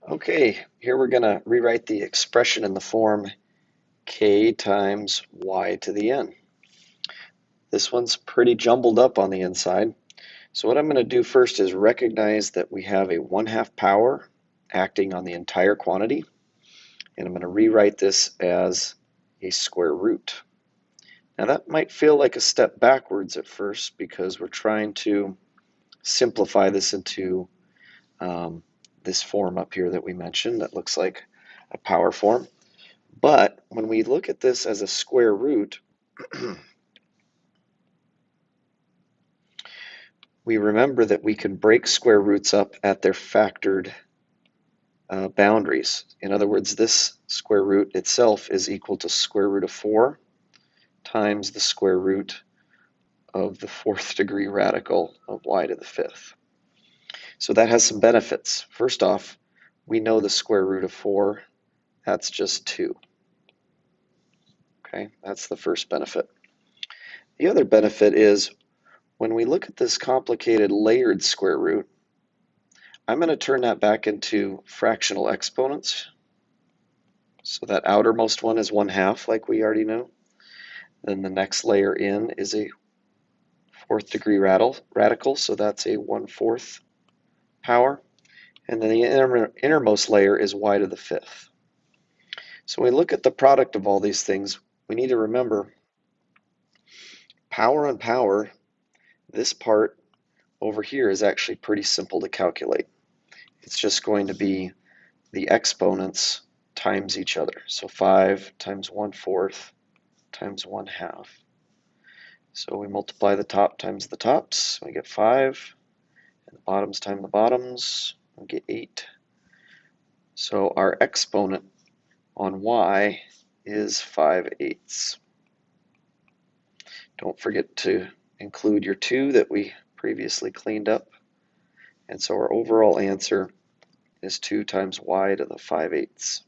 Okay, here we're going to rewrite the expression in the form k times y to the n. This one's pretty jumbled up on the inside. So what I'm going to do first is recognize that we have a 1/2 power acting on the entire quantity. And I'm going to rewrite this as a square root. Now that might feel like a step backwards at first because we're trying to simplify this into this form up here that we mentioned that looks like a power form. But when we look at this as a square root, we remember that we can break square roots up at their factored boundaries. In other words, this square root itself is equal to square root of 4 times the square root of the 4th degree radical of y to the 5th. So that has some benefits. First off, we know the square root of 4, that's just 2. Okay, that's the first benefit. The other benefit is when we look at this complicated layered square root, I'm going to turn that back into fractional exponents. So that outermost one is 1/2, like we already know. Then the next layer in is a 4th degree radical, so that's a 1/4 power. And then the innermost layer is y to the 5th. So when we look at the product of all these things, we need to remember power on power, this part over here is actually pretty simple to calculate. It's just going to be the exponents times each other. So 5 times 1/4 times 1/2. So we multiply the top times the tops, we get 5, and the bottoms times the bottoms, we get 8. So our exponent on y is 5/8. Don't forget to include your 2 that we previously cleaned up. And so our overall answer is 2 times y to the 5/8.